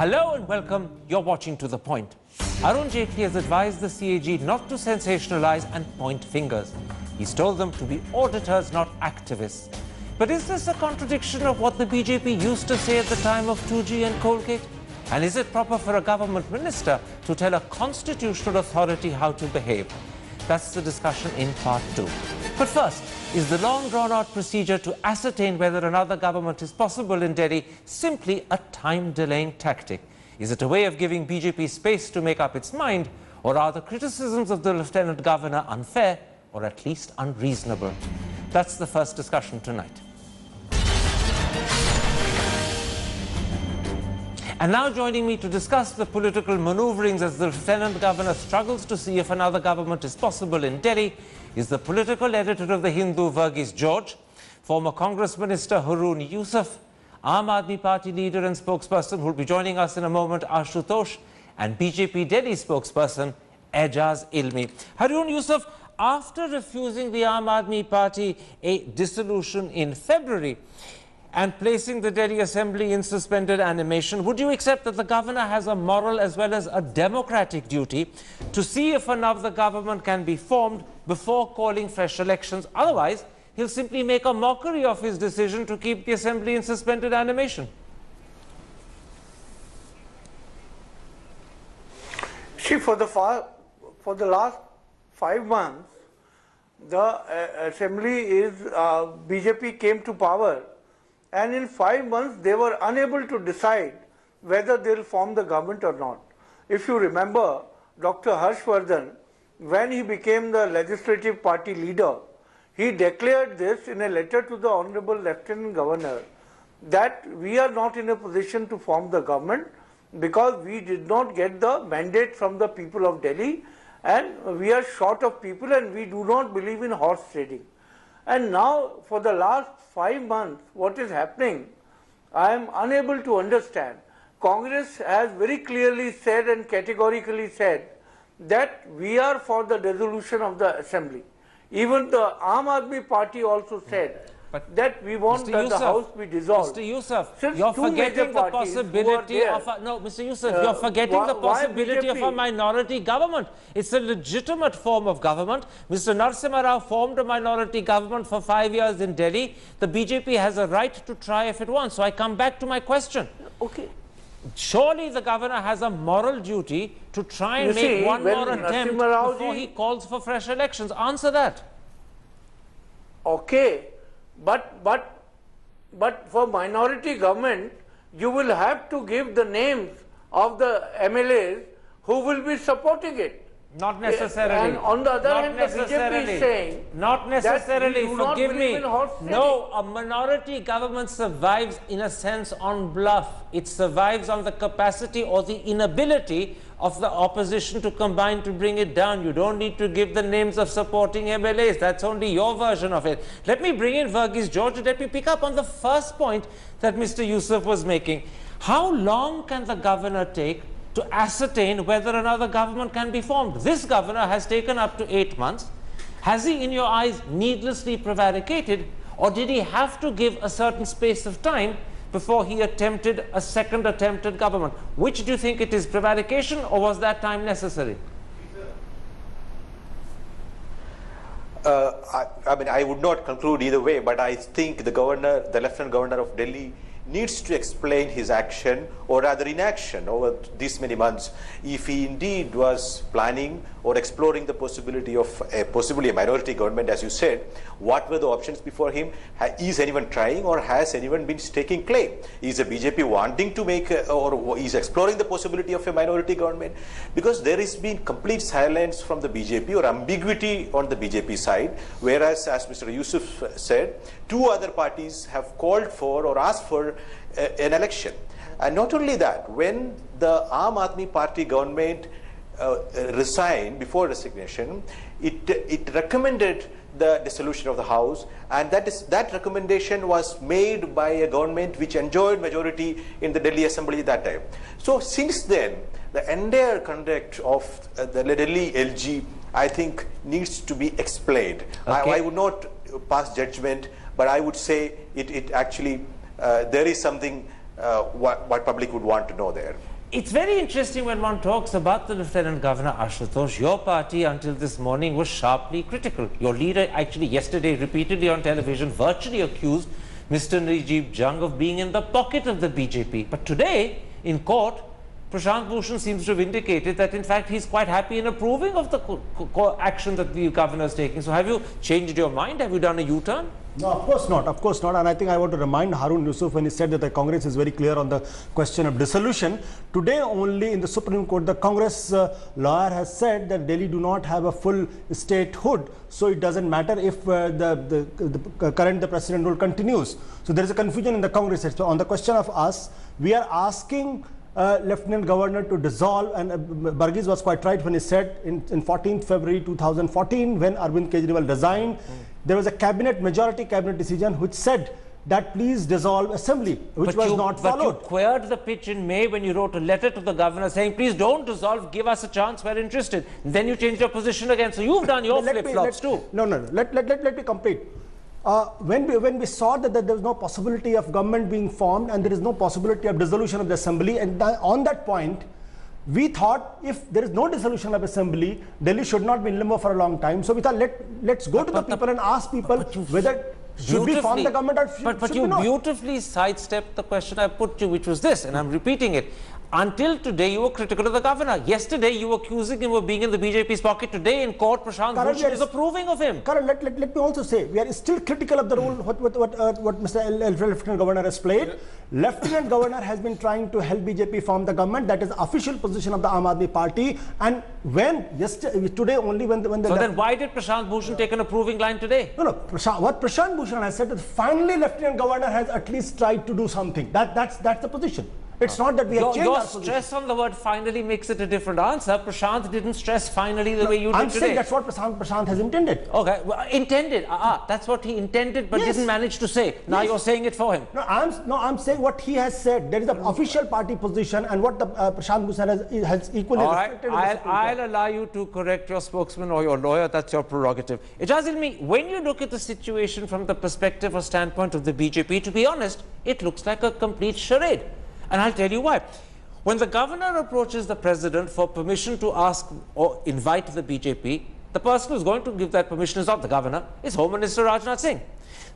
Hello and welcome. You're watching To The Point. Arun Jaitley has advised the CAG not to sensationalize and point fingers. He's told them to be auditors, not activists. But is this a contradiction of what the BJP used to say at the time of 2G and Colgate? And is it proper for a government minister to tell a constitutional authority how to behave? That's the discussion in part 2. But first, is the long drawn-out procedure to ascertain whether another government is possible in Delhi simply a time-delaying tactic? Is it a way of giving BJP space to make up its mind, or are the criticisms of the Lieutenant Governor unfair or at least unreasonable? That's the first discussion tonight. And now joining me to discuss the political maneuverings as the Lieutenant Governor struggles to see if another government is possible in Delhi is the political editor of The Hindu, Verghese George, former Congress Minister Haroon Yusuf, Aam Aadmi Party leader and spokesperson who will be joining us in a moment, Ashutosh, and BJP Delhi spokesperson Ejaz Ilmi. Haroon Yusuf, after refusing the Aam Aadmi Party a dissolution in February, and placing the Delhi Assembly in suspended animation, would you accept that the governor has a moral as well as a democratic duty to see if another government can be formed before calling fresh elections? Otherwise, he'll simply make a mockery of his decision to keep the Assembly in suspended animation. See, for the last 5 months, the Assembly is, BJP came to power, and in 5 months they were unable to decide whether they will form the government or not. If you remember, Dr. Harshvardhan, when he became the legislative party leader, he declared this in a letter to the Honorable Lieutenant Governor that we are not in a position to form the government because we did not get the mandate from the people of Delhi, and we are short of people and we do not believe in horse trading. And now, for the last 5 months, what is happening, I am unable to understand. Congress has very clearly said and categorically said that we are for the dissolution of the Assembly. Even the Aam Aadmi Party also said that we want that the House be dissolved. Mr. Yusuf, you're forgetting the possibility of a, no, Mr. Yusuf, you're forgetting the possibility of a minority government. It's a legitimate form of government. Mr. Narasimha Rao formed a minority government for 5 years in Delhi. The BJP has a right to try if it wants. So I come back to my question. Okay. Surely the governor has a moral duty to try and make one more attempt before he calls for fresh elections. Answer that. Okay. But for minority government, you will have to give the names of the MLAs who will be supporting it. Not necessarily. And on the other hand, the BJP is saying not necessarily. Forgive me. No, a minority government survives in a sense on bluff. It survives on the capacity or the inability of the opposition to combine to bring it down. You don't need to give the names of supporting MLAs. That's only your version of it. Let me bring in Verghese George. Let me pick up on the first point that Mr. Yusuf was making. How long can the governor take to ascertain whether another government can be formed? This governor has taken up to 8 months. Has he, in your eyes, needlessly prevaricated, or did he have to give a certain space of time before he attempted a second attempt at government? Which do you think it is, prevarication, or was that time necessary? I mean, I would not conclude either way, but I think the governor, the Lieutenant Governor of Delhi, needs to explain his action or rather inaction over these many months if he indeed was planning or exploring the possibility of possibly a minority government, as you said. What were the options before him? Is anyone trying, or has anyone been staking claim? Is the BJP wanting to make or is exploring the possibility of a minority government? Because there has been complete silence from the BJP or ambiguity on the BJP side, whereas, as Mr. Yusuf said, 2 other parties have called for or asked for an election. And not only that, when the Aam Aadmi Party government resigned before resignation, it recommended the dissolution of the House, and that recommendation was made by a government which enjoyed majority in the Delhi Assembly at that time. So since then, the entire conduct of the Delhi LG, I think, needs to be explained. Okay. I would not pass judgment, but I would say it actually there is something what public would want to know there. It's very interesting when one talks about the Lieutenant Governor Ashutosh. Your party until this morning was sharply critical. Your leader actually yesterday repeatedly on television virtually accused Mr. Najib Jung of being in the pocket of the BJP. But today in court, Prashant Bhushan seems to have indicated that in fact he's quite happy in approving of the action that the governor is taking. So have you changed your mind? Have you done a U-turn? No, of course not. Of course not. And I think I want to remind Harun Yusuf when he said that the Congress is very clear on the question of dissolution. Today only in the Supreme Court, the Congress lawyer has said that Delhi do not have a full statehood. So it doesn't matter if the current president rule continues. So there is a confusion in the Congress. So on the question of us, we are asking Lieutenant Governor to dissolve, and Varghese was quite right when he said in 14th February 2014 when Arvind Kejriwal resigned, there was a majority cabinet decision which said that please dissolve assembly, which was not followed. But you cleared the pitch in May when you wrote a letter to the governor saying please don't dissolve, give us a chance, we're interested. Then you changed your position again, so you've done your flip-flops too. No, let me complete. When we saw that there was no possibility of government being formed and there is no possibility of dissolution of the assembly, and on that point we thought if there is no dissolution of assembly, Delhi should not be in limbo for a long time. So we thought let's go to the people and ask people whether should we form the government or should But you beautifully sidestepped the question I put to you, which was this, and I'm repeating it. Until today, you were critical of the governor. Yesterday, you were accusing him of being in the BJP's pocket. Today, in court, Prashant Bhushan is approving of him. Karan, let me also say, we are still critical of the role what Mr. Lieutenant Governor has played. Lieutenant Governor has been trying to help BJP form the government. That is the official position of the Aam Aadmi Party. And today only when the... So then why did Prashant Bhushan take an approving line today? No. What Prashant Bhushan has said is finally Lieutenant Governor has at least tried to do something. That's the position. It's not that we have changed our position. Your stress on the word finally makes it a different answer. Prashant didn't stress finally the way you did I'm today. saying that's what Prashant has intended. Okay, well, intended. That's what he intended but didn't manage to say. Now you're saying it for him. I'm saying what he has said. There is the official party position and what the Prashant Bhushan has equally respected. All right, I'll allow you to correct your spokesman or your lawyer. That's your prerogative. Ijaz Ilmi, when you look at the situation from the perspective or standpoint of the BJP, to be honest, it looks like a complete charade. And I'll tell you why. When the governor approaches the president for permission to ask or invite the BJP, the person who's going to give that permission is not the governor, it's Home Minister Rajnath Singh.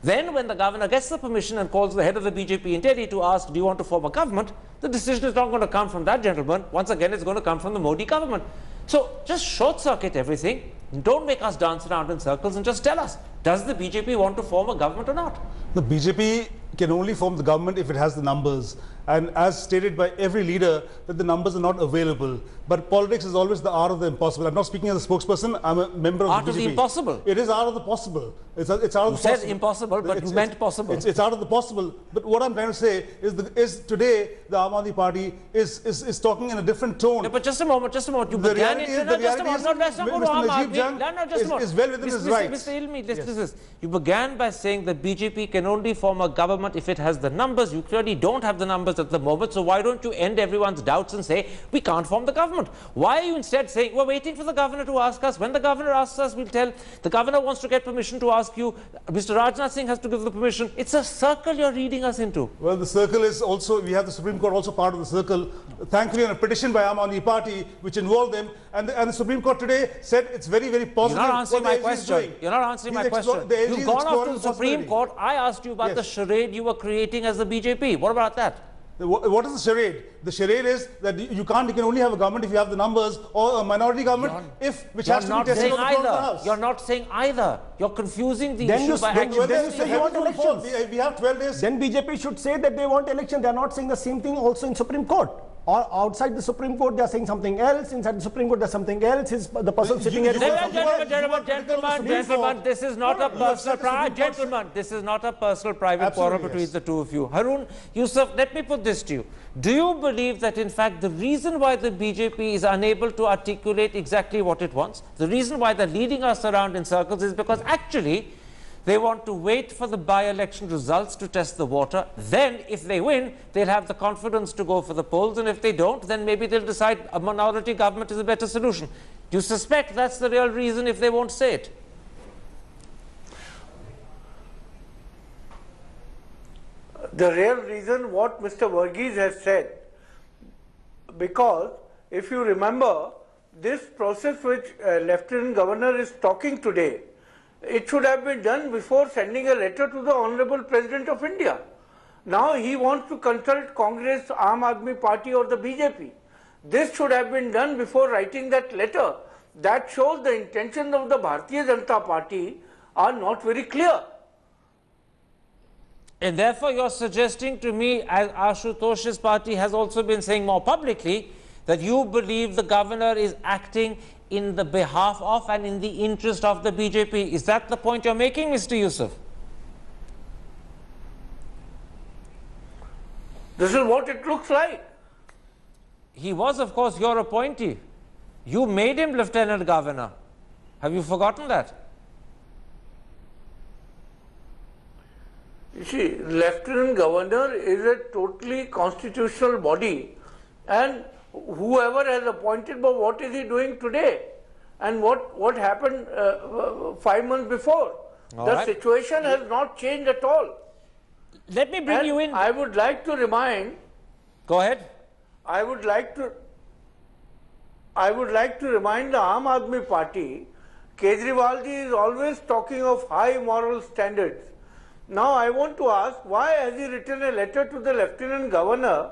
Then when the governor gets the permission and calls the head of the BJP in Delhi to ask, do you want to form a government, the decision is not going to come from that gentleman. Once again, it's going to come from the Modi government. So just short circuit everything. Don't make us dance around in circles and just tell us, does the BJP want to form a government or not? The BJP can only form the government if it has the numbers. And as stated by every leader, that the numbers are not available. But politics is always the art of the impossible. I'm not speaking as a spokesperson, I'm a member of the BJP. Art of the impossible? It is art of the possible. It's out of the possible. You said impossible, but you meant possible. It's out of the possible. But what I'm trying to say is today, the Aam Aadmi Party is talking in a different tone. No, but just a moment. You The began reality it. is, No, just a moment. No, let's not go to Aam Aadmi. is well within his rights. Mr. Ilmi, listen to this. You began by saying that BJP can only form a government if it has the numbers. You clearly don't have the numbers at the moment, so why don't you end everyone's doubts and say, we can't form the government? Why are you instead saying, we're waiting for the governor to ask us? When the governor asks us, we'll tell. The governor wants to get permission to ask you. Mr. Rajnath Singh has to give the permission. It's a circle you're leading us into. Well, the circle is also, we have the Supreme Court also part of the circle. Thankfully, on a petition by Aam Aadmi Party, which involved them, and the Supreme Court today said it's very, very positive. You're not answering my question. You're not answering my question. You've gone off to the Supreme Court. I asked you about the charade you were creating as the BJP. What about that? What is the charade? The charade is that you can only have a government if you have the numbers, or a minority government which has to be tested on the floor of the House. You're not saying either. You're confusing the Then issue by actually... Then you say you want elections. We have 12 days. Then BJP should say that they want election. They are not saying the same thing also in Supreme Court. Or outside the Supreme Court, they are saying something else. Inside the Supreme Court, there's something else. The person sitting here... Gentlemen, this is not a personal private... this is not a personal private quarrel between the two of you. Harun, Yusuf, let me put this to you. Do you believe that, in fact, the reason why the BJP is unable to articulate exactly what it wants, the reason why they're leading us around in circles is because actually they want to wait for the by-election results to test the water. Then, if they win, they'll have the confidence to go for the polls. And if they don't, then maybe they'll decide a minority government is a better solution. Do you suspect that's the real reason if they won't say it? The real reason what Mr. Varghese has said, because if you remember, this process which Lieutenant Governor is talking today, it should have been done before sending a letter to the Honorable President of India. Now he wants to consult Congress, Aam Aadmi Party or the BJP. This should have been done before writing that letter. That shows the intentions of the Bharatiya Janata Party are not very clear. And therefore, you're suggesting to me, as Ashutosh's party has also been saying more publicly, that you believe the governor is acting in the behalf of and in the interest of the BJP. Is that the point you're making, Mr. Yusuf? This is what it looks like. He was, of course, your appointee. You made him Lieutenant Governor. Have you forgotten that? You see, Lieutenant Governor is a totally constitutional body, and whoever has appointed, but what is he doing today? And what happened 5 months before? The situation has not changed at all. Let me bring you in. I would like to remind. Go ahead. I would like to remind the Aam Aadmi Party, Kejriwal ji is always talking of high moral standards. Now I want to ask, why has he written a letter to the Lieutenant Governor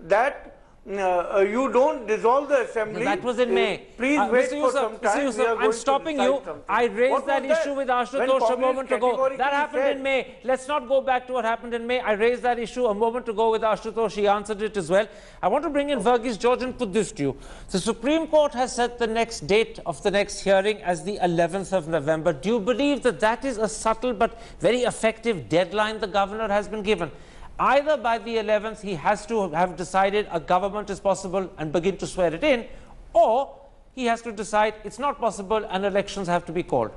that you don't dissolve the assembly? That was in May. Please wait for some time. I'm stopping you. I raised that issue with Ashutosh a moment ago. That happened in May. Let's not go back to what happened in May. I raised that issue a moment ago with Ashutosh. He answered it as well. I want to bring in Verghese George and put this to you. The Supreme Court has set the next date of the next hearing as the 11th of November. Do you believe that that is a subtle but very effective deadline the governor has been given? Either by the 11th, he has to have decided a government is possible and begin to swear it in, or he has to decide it's not possible and elections have to be called.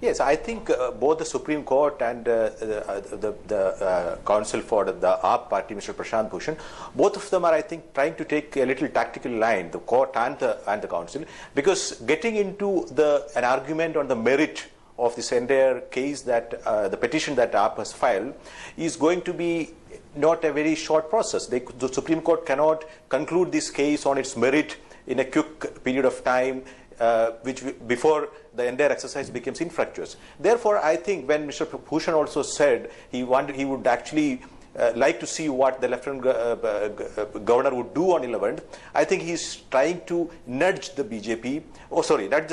Yes, I think both the Supreme Court and the counsel for the AAP party, Mr. Prashant Bhushan, both of them are, I think, trying to take a little tactical line, the court and the counsel, because getting into an argument on the merit of this entire case, that the petition that AAP has filed, is going to be not a very short process. The Supreme Court cannot conclude this case on its merit in a quick period of time, before the entire exercise becomes infructuous. Therefore, I think when Mr. Bhushan also said he would actually like to see what the Lieutenant Governor would do on 11th, I think he's trying to nudge the BJP, nudge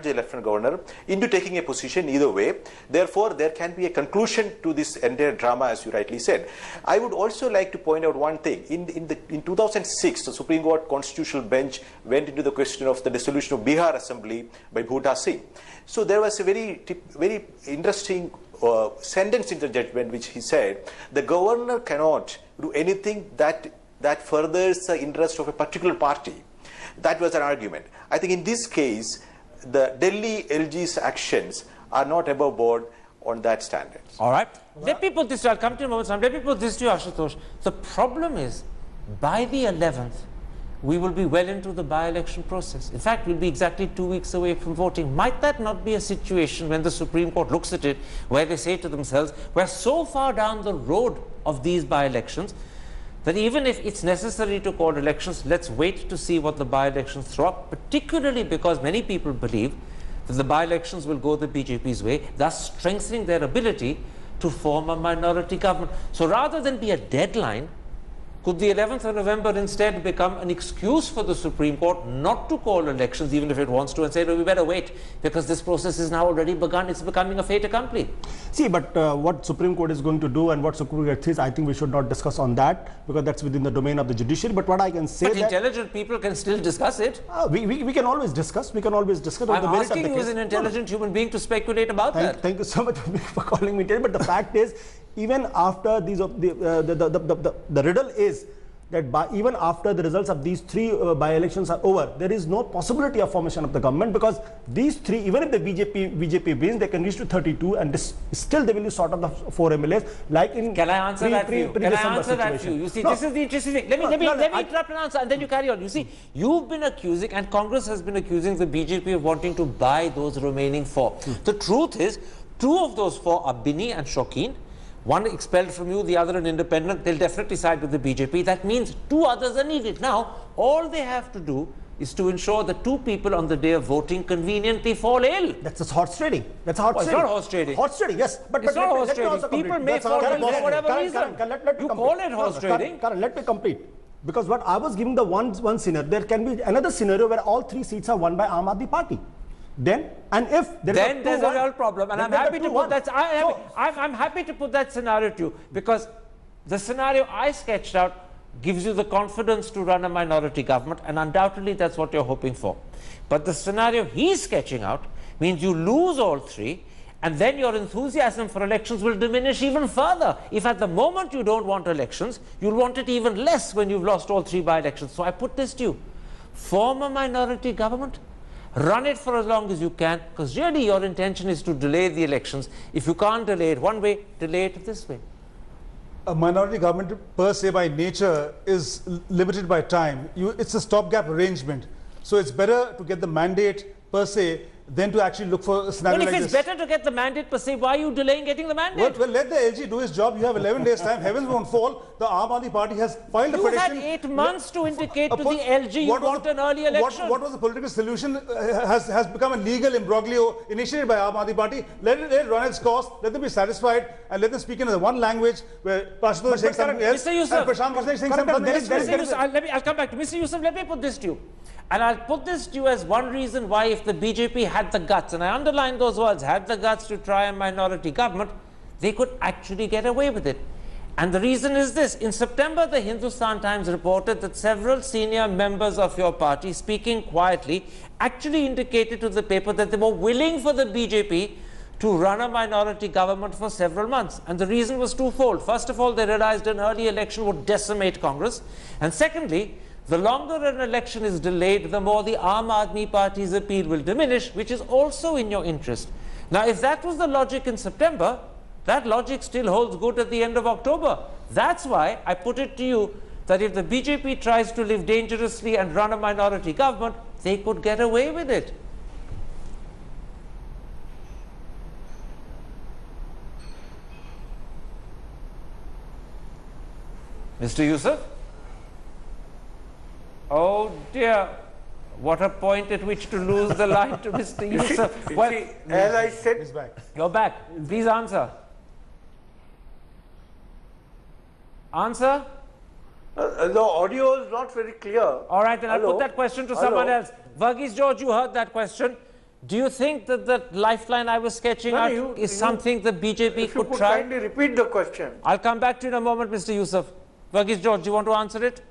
the Lieutenant Governor into taking a position either way. Therefore, there can be a conclusion to this entire drama, as you rightly said. I would also like to point out one thing. In 2006, the Supreme Court Constitutional Bench went into the question of the dissolution of Bihar Assembly by Bhuta Singh. So there was a very interesting sentence in the judgment which he said, the governor cannot do anything that furthers the interest of a particular party. That was an argument. I think in this case, the Delhi LG's actions are not above board on that standard. All right. Let me put this, I'll come to you in a moment. Let me put this to you, Ashutosh. The problem is, by the 11th, we will be well into the by-election process. In fact, we'll be exactly 2 weeks away from voting. Might that not be a situation when the Supreme Court looks at it, where they say to themselves, we're so far down the road of these by-elections that even if it's necessary to call elections, let's wait to see what the by-elections throw up, particularly because many people believe that the by-elections will go the BJP's way, thus strengthening their ability to form a minority government. So rather than be a deadline, could the 11th of November instead become an excuse for the Supreme Court not to call elections, even if it wants to, and say, no, we better wait, because this process is now already begun. It's becoming a fait accompli. See, but what Supreme Court is going to do and what Supreme Court says, I think we should not discuss on that, because that's within the domain of the judiciary. But what I can say, but intelligent people can still discuss it. We can always discuss. We can always discuss. I'm asking you as an intelligent human being to speculate about that. Thank you so much for calling me. But the fact is, even after these, the riddle is that even after the results of these three by-elections are over, there is no possibility of formation of the government, because these three, even if the BJP wins, they can reach to 32, and still they will use sort of the 4 MLAs, like in. Can I answer that for you? Can I answer that for you? You see, this is the interesting thing. Let me interrupt and answer, and then you carry on. You see, you've been accusing, and Congress has been accusing the BJP of wanting to buy those remaining 4. The truth is, 2 of those 4 are Bini and Shaukin. one expelled from you, the other an independent, they'll definitely side with the BJP. That means two others are needed. Now, all they have to do is to ensure that two people on the day of voting conveniently fall ill. That's just horse trading. That's horse trading. It's not horse trading. Horse trading, yes. But It's not horse let me also trading. People complete. may fall ill for whatever reason. Let me You complete. call it horse trading. Karan, let me complete. Because what I was giving the one scenario, there can be another scenario where all three seats are won by Aam Aadmi Party. Then, and if there then is there's a real problem, and I'm happy to put that. I'm happy to put that scenario to you, because the scenario I sketched out gives you the confidence to run a minority government, and undoubtedly that's what you're hoping for. But the scenario he's sketching out means you lose all three, and then your enthusiasm for elections will diminish even further. If at the moment you don't want elections, you'll want it even less when you've lost all three by-elections. So I put this to you: form a minority government, run it for as long as you can, because really your intention is to delay the elections. If you can't delay it one way, delay it this way. A minority government per se by nature is limited by time. It's a stopgap arrangement. So it's better to get the mandate per se than to actually look for a scenario Well, if like it's this. better to get the mandate per se, why are you delaying getting the mandate? Well, let the LG do his job. You have 11 days time. Heavens won't fall. The Aam Aadmi Party has filed a You had petition. 8 months to indicate to the LG you want an early election. What was the political solution? Has become a legal imbroglio initiated by Aam Aadmi Party. Let it run its course. Let them be satisfied and let them speak in one language where Pashto is saying something else Mr. Yusuf, and Prashant Bhatt is saying something else. Mr. Yusuf, I'll come back to Mr. Yusuf. Let me put this to you. And I'll put this to you as one reason why, if the BJP had the guts, and I underline those words, had the guts to try a minority government, they could actually get away with it. And the reason is this: in September, the Hindustan Times reported that several senior members of your party, speaking quietly, actually indicated to the paper that they were willing for the BJP to run a minority government for several months. And the reason was twofold. First of all, they realized an early election would decimate Congress. And secondly, the longer an election is delayed, the more the Aam Aadmi Party's appeal will diminish, which is also in your interest. Now, if that was the logic in September, that logic still holds good at the end of October. That's why I put it to you that if the BJP tries to live dangerously and run a minority government, they could get away with it. Mr. Yusuf? Oh dear, what a point at which to lose the line to Mr. Yusuf. Well, as I said, He's back. You're back. Please answer. Answer? the audio is not very clear. All right, then I'll Hello? put that question to someone Hello? else. Verghese George, you heard that question. Do you think that the lifeline I was sketching out is something the BJP If you could could try? kindly repeat the question. I'll come back to you in a moment, Mr. Yusuf. Verghese George, do you want to answer it?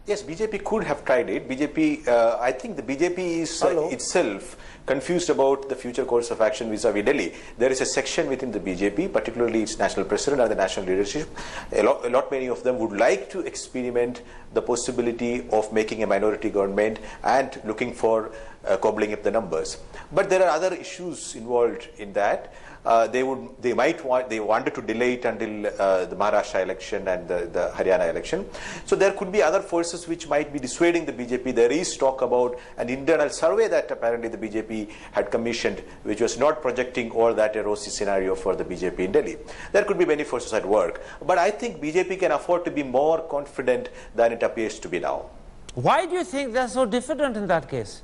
Yes, BJP could have tried it. I think the BJP is itself confused about the future course of action vis-a-vis Delhi. There is a section within the BJP, particularly its national president and the national leadership. A lot many of them would like to experiment the possibility of making a minority government and looking for cobbling up the numbers. But there are other issues involved in that. They wanted to delay it until the Maharashtra election and the Haryana election. So there could be other forces which might be dissuading the BJP. There is talk about an internal survey that apparently the BJP had commissioned, which was not projecting all that a rosy scenario for the BJP in Delhi. There could be many forces at work. But I think BJP can afford to be more confident than it appears to be now. Why do you think they're so diffident in that case?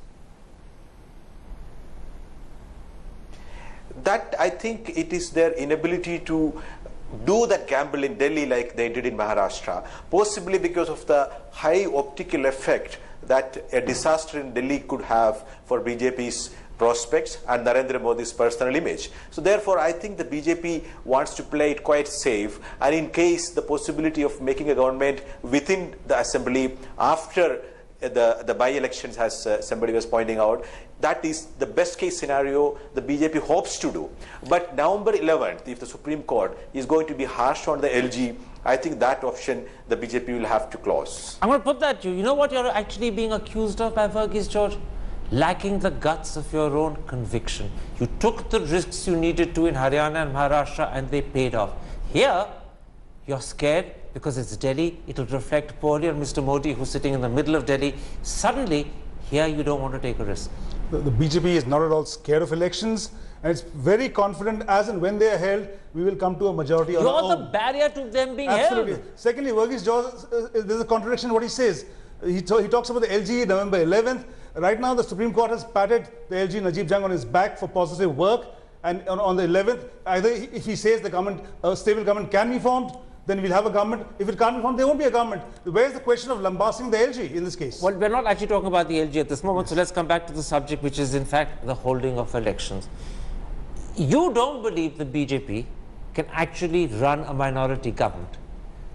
That, I think, it is their inability to do that gamble in Delhi like they did in Maharashtra, possibly because of the high optical effect that a disaster in Delhi could have for BJP's prospects and Narendra Modi's personal image. So therefore, I think the BJP wants to play it quite safe, and in case the possibility of making a government within the assembly after the by-elections, as somebody was pointing out, that is the best case scenario the BJP hopes to do. But November 11th, if the Supreme Court is going to be harsh on the LG, I think that option the BJP will have to close. I'm going to put that to you. You know what you're actually being accused of by Verghese George? Lacking the guts of your own conviction. You took the risks you needed to in Haryana and Maharashtra, and they paid off. Here, you're scared because it's Delhi. It'll reflect poorly on Mr. Modi, who's sitting in the middle of Delhi. Suddenly, here you don't want to take a risk. the BJP is not at all scared of elections, and it's very confident as and when they are held, we will come to a majority on our You're the own. barrier to them being Absolutely. held. Secondly, Verghese George, there's a contradiction in what he says. He talks about the LG November 11th. Right now, the Supreme Court has patted the LG Najib Jang on his back for positive work. And on the 11th, either if he says the government, a stable government can be formed, then we'll have a government. If it can't be formed, there won't be a government. Where's the question of lambasting the LG in this case? Well, we're not actually talking about the LG at this moment, so let's come back to the subject, which is in fact the holding of elections. You don't believe the BJP can actually run a minority government.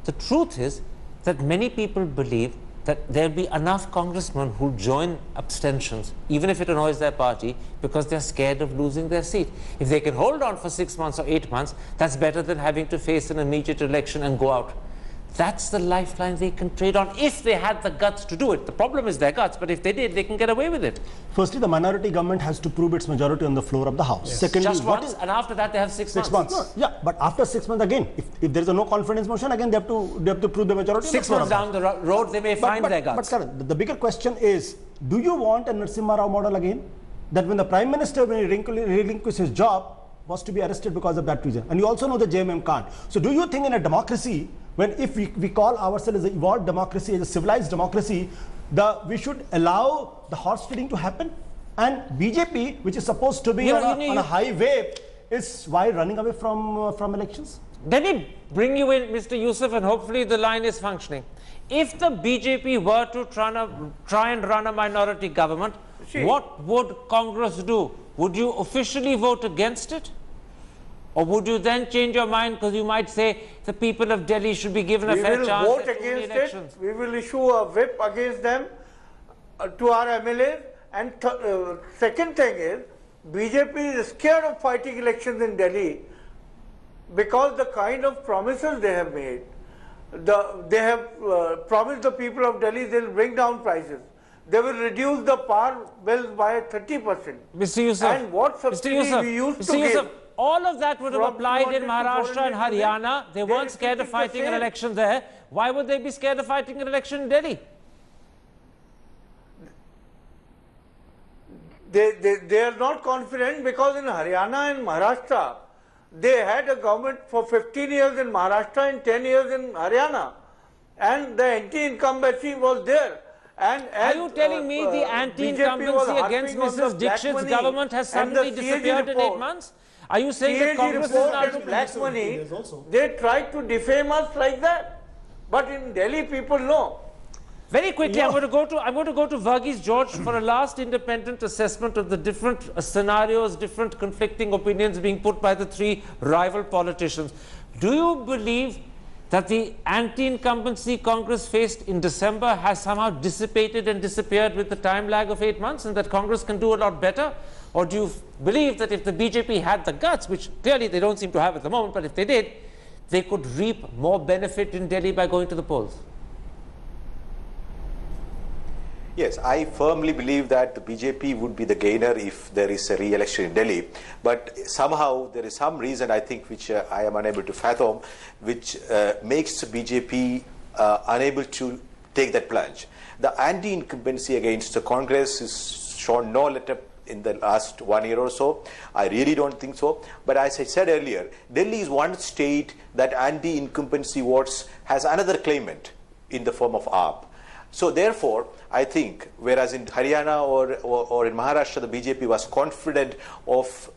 The truth is that many people believe that there'll be enough congressmen who join abstentions, even if it annoys their party, because they're scared of losing their seat. If they can hold on for 6 months or 8 months, that's better than having to face an immediate election and go out. That's the lifeline they can trade on if they had the guts to do it. The problem is their guts, but if they did, they can get away with it. Firstly, the minority government has to prove its majority on the floor of the House. Yes. Secondly, Just once, and after that they have 6 months. 6 months. No, yeah, but after 6 months again, if there is a no confidence motion, again they have to prove the majority. on the 6 floor months of the down the road, they may find their guts. But Karan, the bigger question is, do you want a Narasimha Rao model again? That when the Prime Minister, when he relinquished his job, was to be arrested because of that reason. And you also know the JMM can't. So do you think in a democracy, when if we call ourselves as an evolved democracy, as a civilized democracy, we should allow the horse trading to happen? And BJP, which is supposed to be on a high wave, is why running away from elections? Let me bring you in, Mr. Yusuf, and hopefully the line is functioning. If the BJP were to try and run a minority government, what would Congress do? Would you officially vote against it? Or would you then change your mind because you might say the people of Delhi should be given a fair chance? We will vote against it. We will issue a whip against them to our MLAs. And second thing is, BJP is scared of fighting elections in Delhi because the kind of promises they have made. They have promised the people of Delhi they will bring down prices. They will reduce the power bills by 30%. Mr. Yusuf, and what subsidy we used to give. All of that would have applied in Maharashtra and Haryana. They weren't scared of fighting an election there. Why would they be scared of fighting an election in Delhi? They are not confident because in Haryana and Maharashtra, they had a government for 15 years in Maharashtra and 10 years in Haryana. And the anti-incumbency was there. And are you telling me the anti-incumbency against Mrs. Dixit's government has suddenly disappeared in 8 months? Are you saying that Congress is not black money? They tried to defame us like that. But in Delhi, people know. Very quickly, I'm going to go to Verghese George for a last independent assessment of the different scenarios, different conflicting opinions being put by the three rival politicians. Do you believe that the anti-incumbency Congress faced in December has somehow dissipated and disappeared with the time lag of 8 months and that Congress can do a lot better? Or do you believe that if the BJP had the guts, which clearly they don't seem to have at the moment, but if they did, they could reap more benefit in Delhi by going to the polls? Yes, I firmly believe that the BJP would be the gainer if there is a re-election in Delhi. But somehow there is some reason, I think, which I am unable to fathom, which makes the BJP unable to take that plunge. The anti-incumbency against the Congress is shown no letup in the last 1 year or so. I really don't think so. But as I said earlier, Delhi is one state that anti-incumbency votes has another claimant in the form of AAP. So therefore, I think, whereas in Haryana or in Maharashtra, the BJP was confident of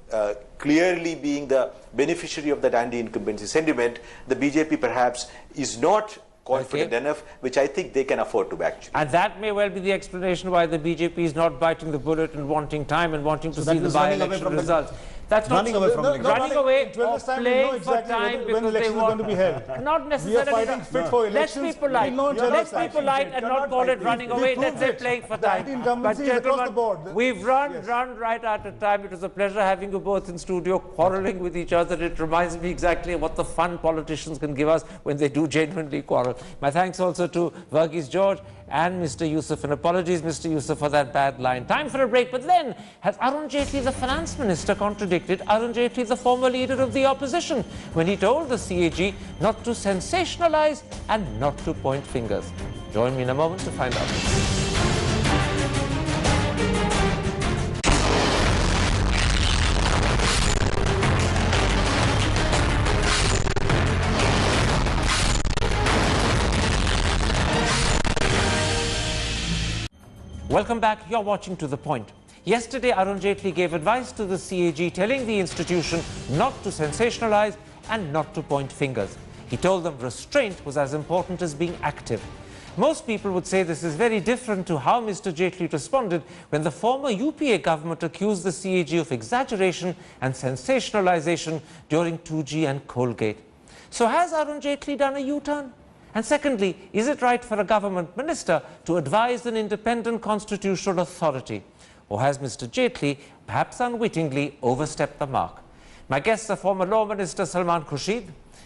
clearly being the beneficiary of that anti-incumbency sentiment, the BJP perhaps is not confident enough, which I think they can afford to back. And that may well be the explanation why the BJP is not biting the bullet and wanting time and wanting to see the by-election results. That's not running away from running away or time, playing for time when because they elections are going to be held. Not necessarily. We are fighting fit for elections. Let's be polite. Let's be polite and not call it running away. Let's say playing for time. But gentlemen, we've run right out of time. It was a pleasure having you both in studio, quarreling with each other. It reminds me exactly of what the fun politicians can give us when they do genuinely quarrel. My thanks also to Verghese George and Mr. Yusuf, and apologies, Mr. Yusuf, for that bad line. Time for a break, but then has Arun Jaitley, the finance minister, contradicted Arun Jaitley, the former leader of the opposition, when he told the CAG not to sensationalize and not to point fingers? Join me in a moment to find out. Welcome back. You're watching To The Point. Yesterday, Arun Jaitley gave advice to the CAG, telling the institution not to sensationalize and not to point fingers. He told them restraint was as important as being active. Most people would say this is very different to how Mr. Jaitley responded when the former UPA government accused the CAG of exaggeration and sensationalization during 2G and Coalgate. So has Arun Jaitley done a U-turn? And secondly, is it right for a government minister to advise an independent constitutional authority? Or has Mr. Jaitley, perhaps unwittingly, overstepped the mark? My guests are former Law Minister Salman Khurshid,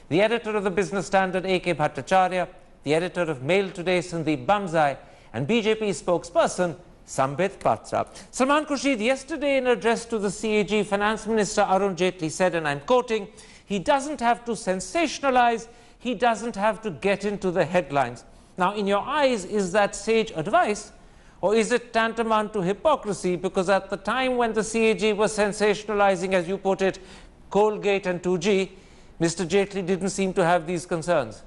the editor of the Business Standard A.K. Bhattacharya, the editor of Mail Today Sandeep Banzai, and BJP spokesperson Sambit Patra. Salman Khurshid, yesterday in an address to the CAG, Finance Minister Arun Jaitley said, and I'm quoting, he doesn't have to sensationalize, he doesn't have to get into the headlines. Now, in your eyes, is that sage advice, or is it tantamount to hypocrisy? Because at the time when the CAG was sensationalizing, as you put it, Coalgate and 2G, Mr. Jaitley didn't seem to have these concerns.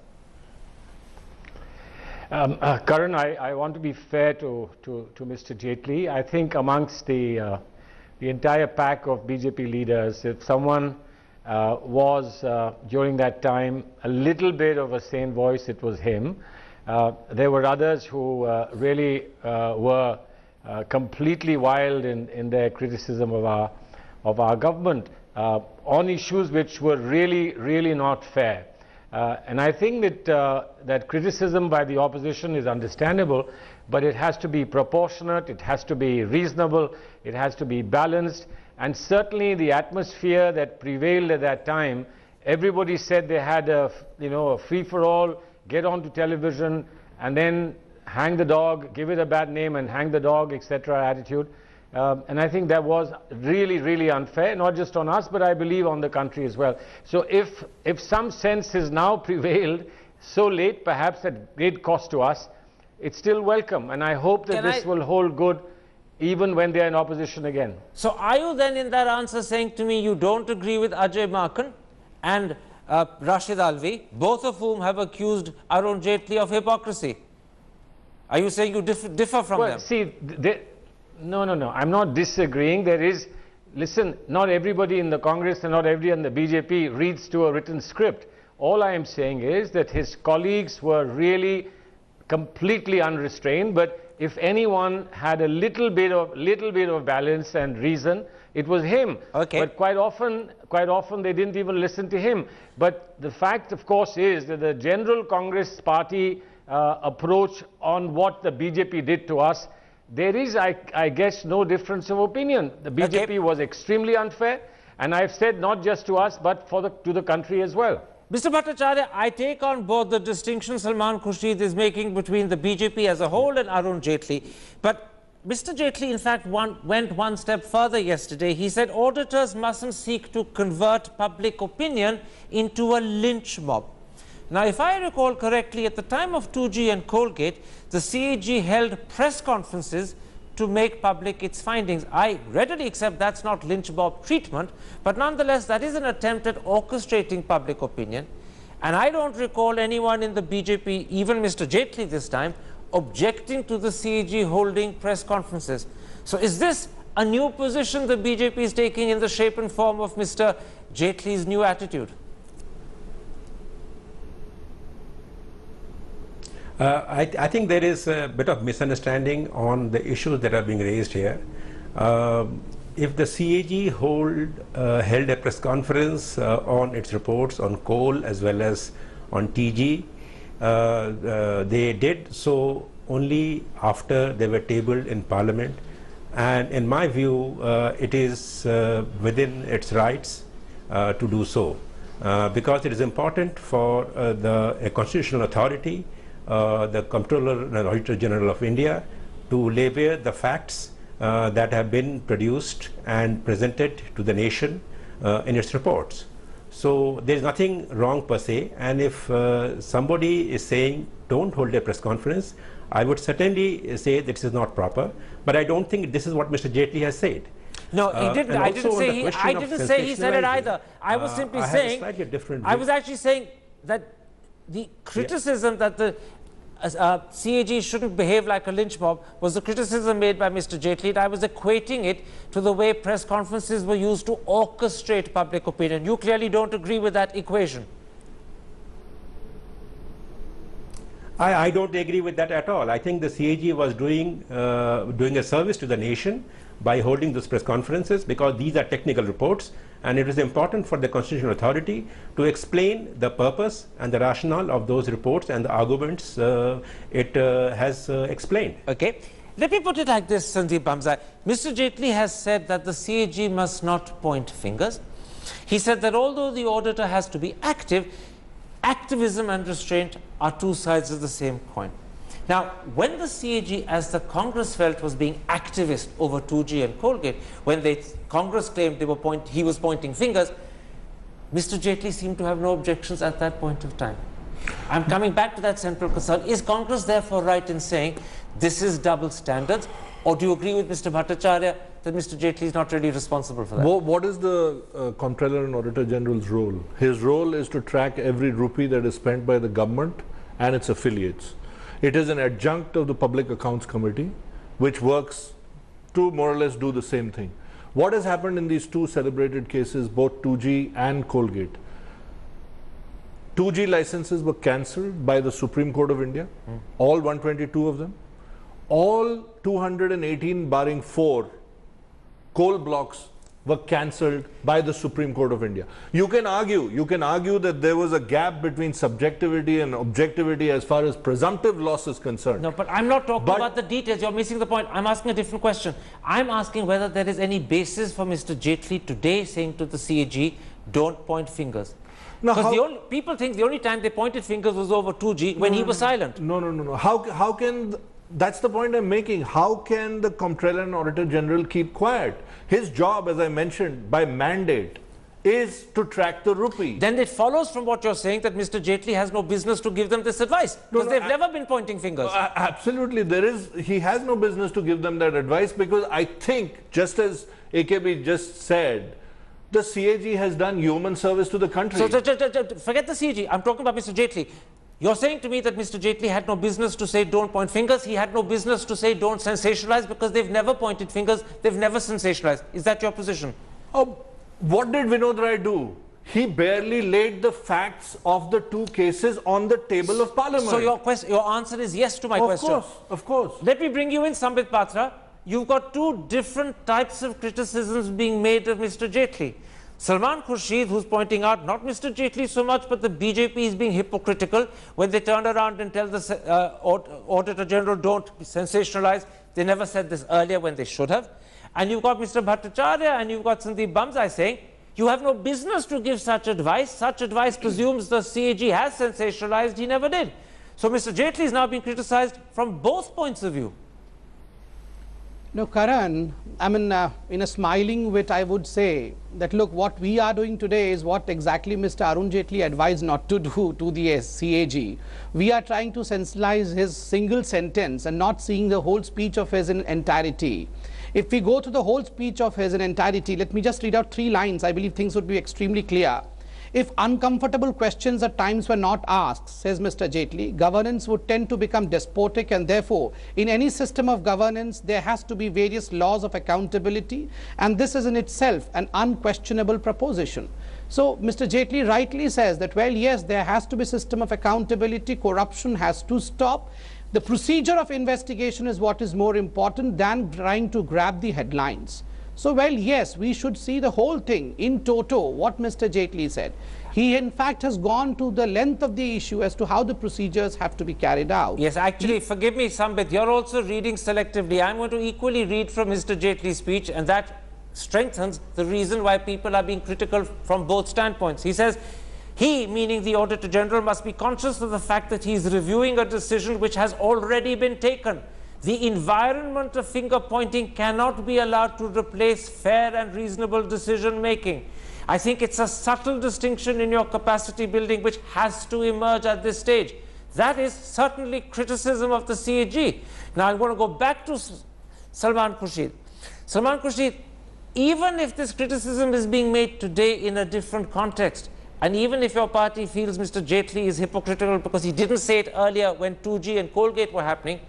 Karan, I want to be fair to Mr. Jaitley. I think amongst the entire pack of BJP leaders, if someone was during that time a little bit of a sane voice, it was him. There were others who really were completely wild in their criticism of our government on issues which were really not fair. And I think that criticism by the opposition is understandable, but it has to be proportionate, it has to be reasonable, it has to be balanced. And certainly the atmosphere that prevailed at that time, everybody said they had a free-for-all, get onto television and then hang the dog, give it a bad name and hang the dog, etc. attitude. And I think that was really unfair, not just on us, but I believe on the country as well. So if some sense has now prevailed, so late, perhaps at great cost to us, it's still welcome. And I hope that this will hold good even when they are in opposition again. So are you then in that answer saying to me you don't agree with Ajay Maken and Rashid Alvi, both of whom have accused Arun Jaitley of hypocrisy? Are you saying you differ from them? See, no, I'm not disagreeing. There is, listen, not everybody in the Congress and not everybody in the BJP reads to a written script. All I am saying is that his colleagues were really completely unrestrained, but if anyone had a little bit of balance and reason, it was him. Okay. But quite often they didn't even listen to him. But the fact, of course, is that the general Congress party approach on what the BJP did to us, there is, I guess, no difference of opinion. The BJP was extremely unfair, and I've said not just to us, but to the country as well. Mr. Bhattacharya, I take on board the distinction Salman Khurshid is making between the BJP as a whole and Arun Jaitley. But Mr. Jaitley, in fact, went one step further yesterday. He said auditors mustn't seek to convert public opinion into a lynch mob. Now, if I recall correctly, at the time of 2G and Coalgate, the CAG held press conferences to make public its findings. I readily accept that's not lynch mob treatment, but nonetheless, that is an attempt at orchestrating public opinion. And I don't recall anyone in the BJP, even Mr. Jaitley this time, objecting to the CAG holding press conferences. So is this a new position the BJP is taking in the shape and form of Mr. Jaitley's new attitude? I think there is a bit of misunderstanding on the issues that are being raised here. If the CAG held a press conference on its reports on coal as well as on TG, they did so only after they were tabled in Parliament, and in my view it is within its rights to do so, because it is important for a constitutional authority, the Comptroller and Auditor General of India, to lay bare the facts that have been produced and presented to the nation in its reports. So there is nothing wrong per se, and if somebody is saying don't hold a press conference, I would certainly say this is not proper, but I don't think this is what Mr. Jaitley has said. No, he didn't. I didn't say he said it either. I was simply saying, I was actually saying that the criticism that the CAG shouldn't behave like a lynch mob was the criticism made by Mr. Jaitley. And I was equating it to the way press conferences were used to orchestrate public opinion. You clearly don't agree with that equation. I don't agree with that at all. I think the CAG was doing a service to the nation by holding those press conferences, because these are technical reports, and it is important for the Constitutional Authority to explain the purpose and the rationale of those reports and the arguments it has explained. Okay. Let me put it like this, Sandeep Bamzai. Mr. Jaitley has said that the CAG must not point fingers. He said that although the auditor has to be active, activism and restraint are two sides of the same coin. Now, when the CAG, as the Congress felt, was being activist over 2G and Colgate, when Congress claimed he was pointing fingers, Mr. Jaitley seemed to have no objections at that point of time. I'm coming back to that central concern. Is Congress therefore right in saying this is double standards? Or do you agree with Mr. Bhattacharya that Mr. Jaitley is not really responsible for that? What is the Comptroller and Auditor General's role? His role is to track every rupee that is spent by the government and its affiliates. It is an adjunct of the Public Accounts Committee, which works to more or less do the same thing. What has happened in these two celebrated cases, both 2G and Colgate? 2G licenses were cancelled by the Supreme Court of India, all 122 of them. All 218 barring 4 coal blocks were cancelled by the Supreme Court of India. You can argue that there was a gap between subjectivity and objectivity as far as presumptive loss is concerned. No, but I'm not talking about the details. You're missing the point. I'm asking a different question. I'm asking whether there is any basis for Mr. Jaitley today saying to the CAG, don't point fingers. Because people think the only time they pointed fingers was over 2G when he was silent. No. How can... That's the point I'm making. How can the Comptroller and Auditor General keep quiet? His job, as I mentioned, by mandate, is to track the rupee. Then it follows from what you're saying that Mr. Jaitley has no business to give them this advice, because they've never been pointing fingers. Absolutely. He has no business to give them that advice, because I think, just as AKB just said, the CAG has done human service to the country. So forget the CAG. I'm talking about Mr. Jaitley. You're saying to me that Mr. Jaitley had no business to say don't point fingers. He had no business to say don't sensationalize, because they've never pointed fingers. They've never sensationalized. Is that your position? What did Vinod Rai do? He barely laid the facts of the two cases on the table of Parliament. So your answer is yes to my question. Of course. Let me bring you in, Sambit Patra. You've got two different types of criticisms being made of Mr. Jaitley. Salman Khurshid, who's pointing out not Mr. Jaitley so much, but the BJP is being hypocritical when they turn around and tell the Auditor General don't sensationalize. They never said this earlier when they should have. And you've got Mr. Bhattacharya and you've got Sandeep Bamzai saying you have no business to give such advice. Such advice presumes the CAG has sensationalized. He never did. So Mr. Jaitley is now being criticized from both points of view. No, Karan, I mean, in a smiling wit, I would say that, look, what we are doing today is what exactly Mr. Arun Jaitley advised not to do to the CAG. We are trying to sensationalize his single sentence and not seeing the whole speech of his in entirety. If we go to the whole speech of his in entirety, let me just read out 3 lines. I believe things would be extremely clear. If uncomfortable questions at times were not asked, says Mr. Jaitley, governance would tend to become despotic, and therefore, in any system of governance, there has to be various laws of accountability, and this is in itself an unquestionable proposition. So, Mr. Jaitley rightly says that, well, yes, there has to be a system of accountability, corruption has to stop. The procedure of investigation is what is more important than trying to grab the headlines. So, well, yes, we should see the whole thing in toto, what Mr. Jaitley said. He, in fact, has gone to the length of the issue as to how the procedures have to be carried out. Yes, actually, forgive me, Sambit, you're also reading selectively. I'm going to equally read from Mr. Jaitley's speech, and that strengthens the reason why people are being critical from both standpoints. He says, he, meaning the Auditor General, must be conscious of the fact that he is reviewing a decision which has already been taken. The environment of finger pointing cannot be allowed to replace fair and reasonable decision making. I think it's a subtle distinction in your capacity building which has to emerge at this stage. That is certainly criticism of the CAG. Now I'm going to go back to Salman Khurshid. Salman Khurshid, even if this criticism is being made today in a different context, And even if your party feels Mr. Jaitley is hypocritical because he didn't say it earlier when 2G and Colgate were happening,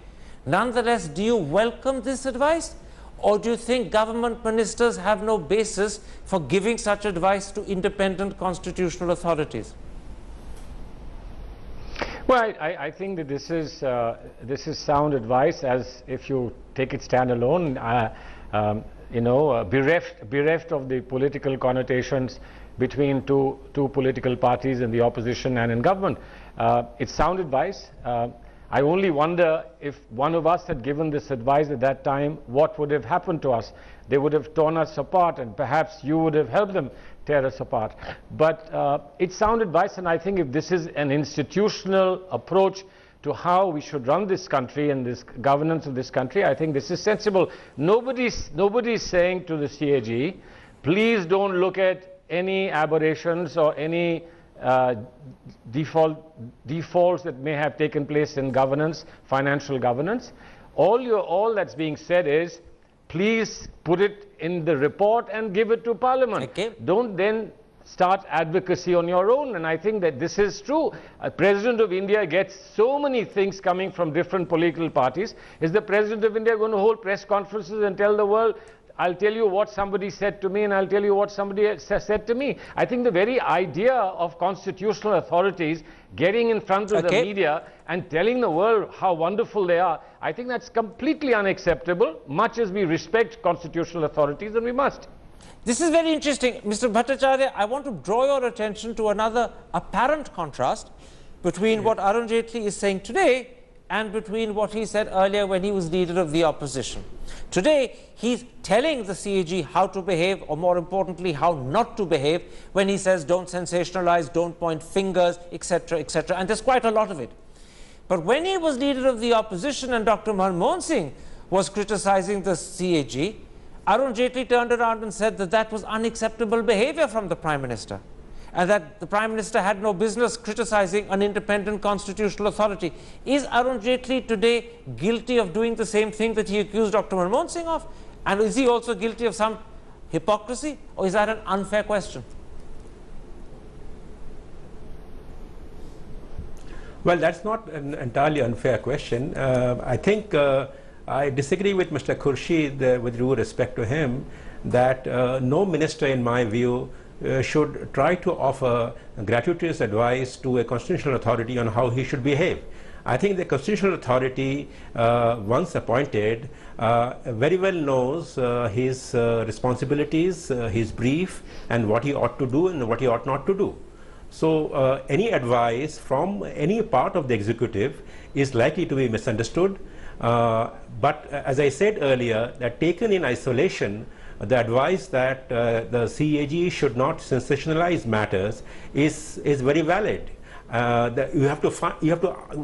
nonetheless, do you welcome this advice? Or do you think government ministers have no basis for giving such advice to independent constitutional authorities? Well, I think that this is sound advice, as if you take it standalone, bereft of the political connotations between two political parties in the opposition and in government. It's sound advice. I only wonder if one of us had given this advice at that time, what would have happened to us? They would have torn us apart, and perhaps you would have helped them tear us apart. But it's sound advice, and I think if this is an institutional approach to how we should run this country and this governance of this country, I think this is sensible. Nobody's saying to the CAG, please don't look at any aberrations or any defaults that may have taken place in governance, financial governance. All that's being said is, please put it in the report and give it to Parliament. Okay. Don't then start advocacy on your own. And I think that this is true. A President of India gets so many things coming from different political parties. Is the President of India going to hold press conferences and tell the world, I'll tell you what somebody said to me and I'll tell you what somebody said to me? I think the very idea of constitutional authorities getting in front of the media and telling the world how wonderful they are, I think that's completely unacceptable, much as we respect constitutional authorities, and we must. This is very interesting. Mr. Bhattacharya, I want to draw your attention to another apparent contrast between what Arun Jaitley is saying today and between what he said earlier when he was leader of the opposition. Today, he's telling the CAG how to behave, or more importantly, how not to behave, when he says don't sensationalize, don't point fingers, etc., etc., and there's quite a lot of it. But when he was leader of the opposition and Dr. Manmohan Singh was criticizing the CAG, Arun Jaitley turned around and said that that was unacceptable behavior from the Prime Minister, and that the Prime Minister had no business criticizing an independent constitutional authority. Is Arun Jaitley today guilty of doing the same thing that he accused Dr. Manmohan Singh of? And is he also guilty of some hypocrisy, or is that an unfair question? Well, that's not an entirely unfair question. I think I disagree with Mr. Khurshid, with due respect to him, that no minister, in my view, should try to offer gratuitous advice to a constitutional authority on how he should behave. I think the constitutional authority, once appointed, very well knows his responsibilities, his brief, and what he ought to do and what he ought not to do. So any advice from any part of the executive is likely to be misunderstood. But as I said earlier, that taken in isolation, the advice that the CAG should not sensationalize matters is very valid. You have to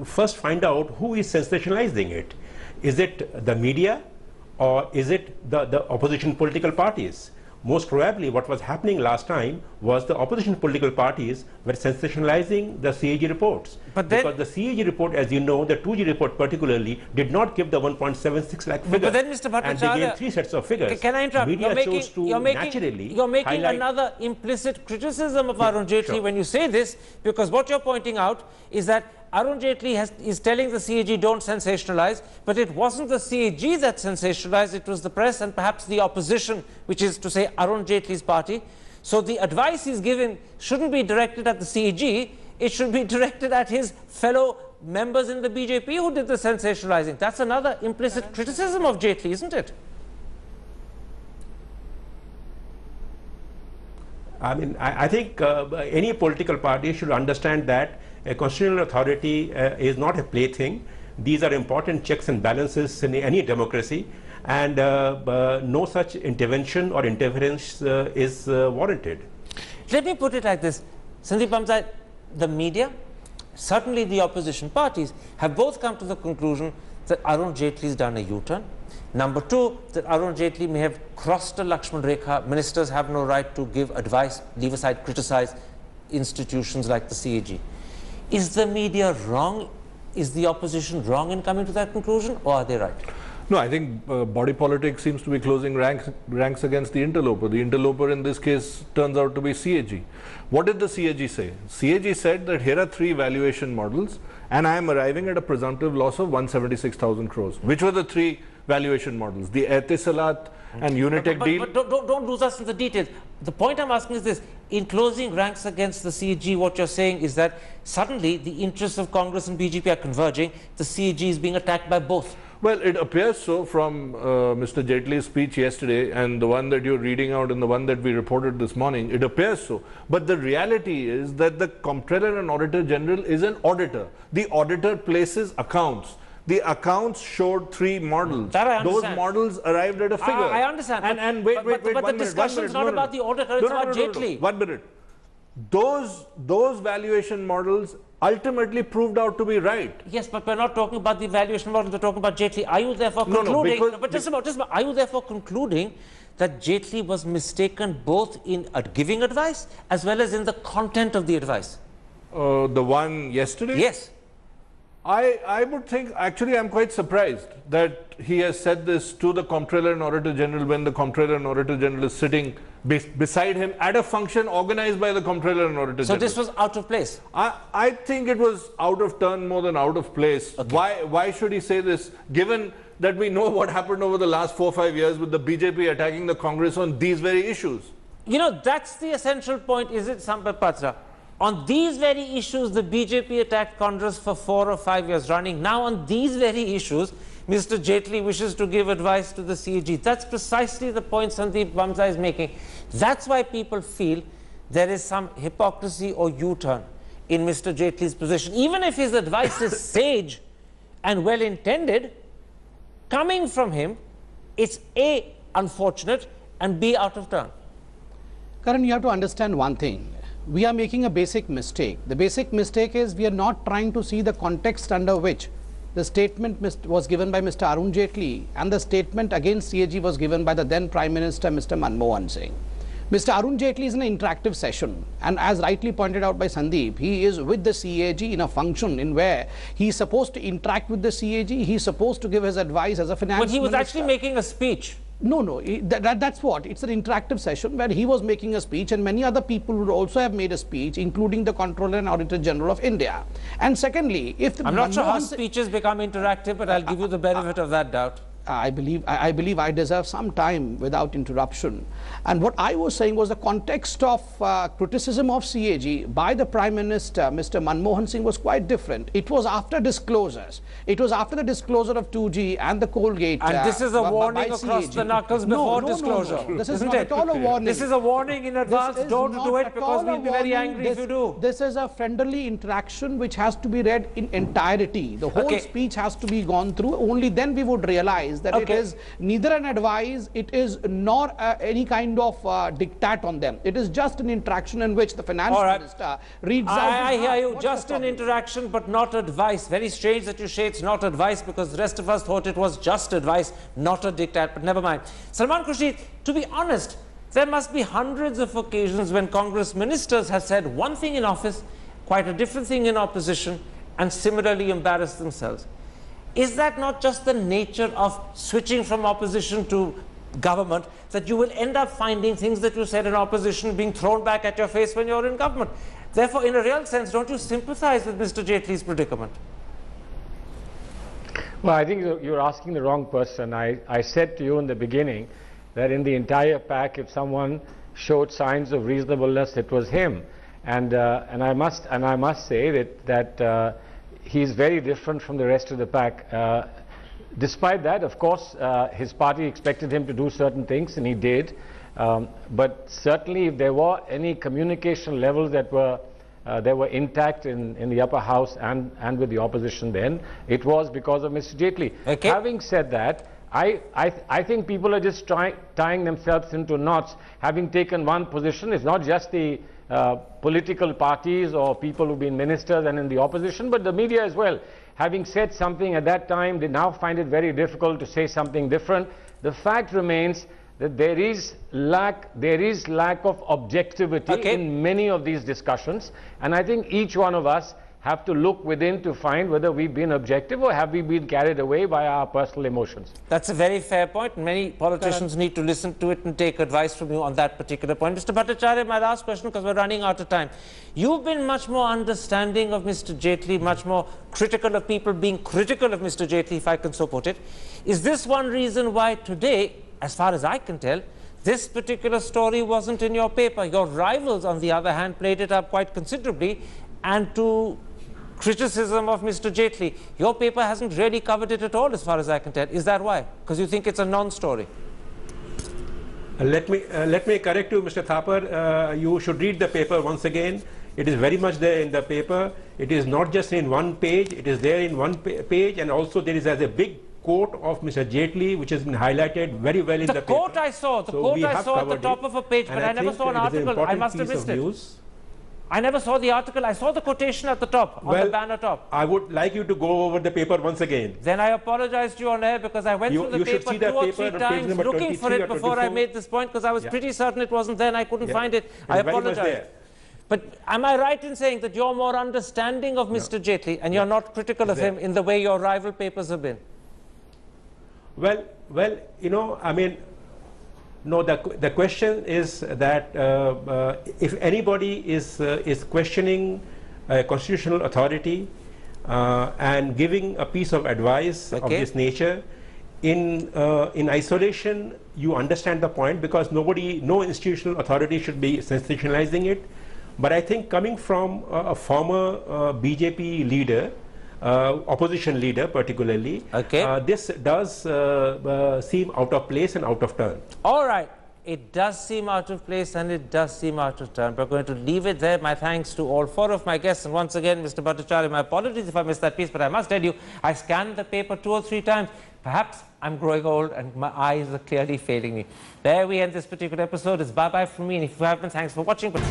first find out who is sensationalizing it. Is it the media, or is it the opposition political parties? Most probably what was happening last time was the opposition political parties were sensationalizing the CAG reports. But then, because the CAG report, as you know, the 2G report particularly, did not give the 1.76 lakh figure. But then, Mr. Bhattacharya, and they gave 3 sets of figures. Can I interrupt? You're making highlight another implicit criticism of Arun Jaitley when you say this, because what you're pointing out is that Arun Jaitley is telling the CAG don't sensationalize, but it wasn't the CAG that sensationalized, it was the press and perhaps the opposition, which is to say Arun Jaitley's party. So the advice he's given shouldn't be directed at the CAG, it should be directed at his fellow members in the BJP who did the sensationalizing. That's another implicit criticism of Jaitley, isn't it? I mean, I think any political party should understand that a constitutional authority is not a plaything. These are important checks and balances in any democracy, and no such intervention or interference is warranted. Let me put it like this. Sandeep Hamza, the media, certainly the opposition parties, have both come to the conclusion that Arun Jaitley has done a U-turn. Number two, that Arun Jaitley may have crossed a Lakshman Rekha. Ministers have no right to give advice, leave aside, criticize institutions like the CAG. Is the media wrong? Is the opposition wrong in coming to that conclusion, or are they right? No, I think body politics seems to be closing ranks against the interloper. The interloper in this case turns out to be CAG. What did the CAG say? CAG said that here are 3 valuation models and I am arriving at a presumptive loss of 176,000 crores. Which were the 3 valuation models? The Etisalat and Unitech deal? But don't lose us in the details. The point I'm asking is this. In closing ranks against the CAG, what you're saying is that suddenly the interests of Congress and BJP are converging. The CAG is being attacked by both. Well, it appears so from Mr. Jaitley's speech yesterday and the one that you're reading out and the one that we reported this morning. It appears so. But the reality is that the Comptroller and Auditor General is an auditor. The auditor places accounts. The accounts showed 3 models. That I understand. Those models arrived at a figure. I understand. And wait, but the discussion is not about the auditor, it's about Jaitley. 1 minute. Those valuation models ultimately proved out to be right. Yes, but we're not talking about the valuation model, we're talking about Jaitley. Are you therefore concluding, are you therefore concluding that Jaitley was mistaken both in giving advice as well as in the content of the advice? The one yesterday? Yes. I would think, actually I'm quite surprised that he has said this to the Comptroller and Auditor General when the Comptroller and Auditor General is sitting beside him at a function organized by the Comptroller and Auditor General. So this was out of place? I think it was out of turn more than out of place. Okay. Why should he say this, given that we know what happened over the last 4 or 5 years with the BJP attacking the Congress on these very issues? You know, that's the essential point, is it, Sampath Patra? On these very issues, the BJP attacked Congress for 4 or 5 years running. Now, on these very issues, Mr. Jaitley wishes to give advice to the CAG. That's precisely the point Sandeep Vamsa is making. That's why people feel there is some hypocrisy or U-turn in Mr. Jaitley's position. Even if his advice is sage and well-intended, coming from him, it's A, unfortunate, and B, out of turn. Karan, you have to understand one thing. We are making a basic mistake. The basic mistake is we are not trying to see the context under which the statement was given by Mr. Arun Jaitley and the statement against CAG was given by the then Prime Minister, Mr. Manmohan Singh. Mr. Arun Jaitley is in an interactive session, and as rightly pointed out by Sandeep, he is with the CAG in a function in where he is supposed to interact with the CAG, he is supposed to give his advice as a finance minister. But he was actually making a speech. No, that's what. It's an interactive session where he was making a speech and many other people would also have made a speech, including the Comptroller and Auditor General of India. And secondly, if the I'm not sure how speeches become interactive, but I'll give you the benefit of that doubt. I believe I deserve some time without interruption. And what I was saying was the context of criticism of CAG by the Prime Minister, Mr. Manmohan Singh, was quite different. It was after disclosures. It was after the disclosure of 2G and the Colgate. And this is a warning across the knuckles before disclosure. No. This is not at all a warning. This is a warning in advance. Don't do it because we'll be very angry if you do. This is a friendly interaction which has to be read in entirety. The whole speech has to be gone through. Only then we would realize that it is neither an advice, it is nor any kind of diktat on them. It is just an interaction in which the finance minister reads out. I hear you. Just an interaction, but not advice. Very strange that you say it's not advice, because the rest of us thought it was just advice, not a diktat. But never mind. Salman Khurshid, to be honest, there must be hundreds of occasions when Congress ministers have said one thing in office, quite a different thing in opposition, and similarly embarrassed themselves. Is that not just the nature of switching from opposition to government, that you will end up finding things that you said in opposition being thrown back at your face when you're in government? Therefore, in a real sense, don't you sympathize with Mr. Jaitley's predicament? Well, I think you're asking the wrong person. I said to you in the beginning that in the entire pack, if someone showed signs of reasonableness, it was him. And I must say that he's very different from the rest of the pack. Despite that, of course, his party expected him to do certain things, and he did. But certainly, if there were any communication levels that were intact in the upper house and with the opposition, then it was because of Mr. Jaitley. Okay. Having said that, I think people are just tying themselves into knots, having taken one position. It's not just the political parties or people who've been ministers and in the opposition, but the media as well. Having said something at that time, they now find it very difficult to say something different. The fact remains that there is lack of objectivity in many of these discussions, and I think each one of us have to look within to find whether we've been objective or have we been carried away by our personal emotions. That's a very fair point. Many politicians need to listen to it and take advice from you on that particular point. Mr. Bhattacharya, my last question, because we're running out of time. You've been much more understanding of Mr. Jaitley, much more critical of people being critical of Mr. Jaitley, if I can so put it. Is this one reason why today, as far as I can tell, this particular story wasn't in your paper? Your rivals, on the other hand, played it up quite considerably, and to criticism of Mr. Jaitley, your paper hasn't really covered it at all, as far as I can tell. Is that why? Because you think it's a non-story? Let me correct you, Mr. Thapar. You should read the paper once again. It is very much there in the paper. It is not just in one page. It is there in one page, and also there is as a big quote of Mr. Jaitley, which has been highlighted very well in the paper. The quote I saw at the top of a page, but I never saw an article. I must have missed it. I never saw the article. I saw the quotation at the top, on the banner top. I would like you to go over the paper once again. Then I apologize to you on air, because I went through the paper 2 or 3 times looking for it before I made this point, because I was pretty certain it wasn't there and I couldn't find it. I apologize. But am I right in saying that you're more understanding of Mr. Jaitley and you're not critical of him in the way your rival papers have been? Well, you know, I mean, no, the question is that if anybody is questioning a constitutional authority and giving a piece of advice of this nature, in isolation, you understand the point, because no institutional authority should be sensationalizing it. But I think coming from a former BJP leader, opposition leader particularly, this does seem out of place and out of turn. All right. It does seem out of place and it does seem out of turn. We're going to leave it there. My thanks to all 4 of my guests. And once again, Mr. Bhattacharya, my apologies if I missed that piece, but I must tell you, I scanned the paper 2 or 3 times. Perhaps I'm growing old and my eyes are clearly failing me. There we end this particular episode. It's bye-bye from me. And if you haven't, thanks for watching. But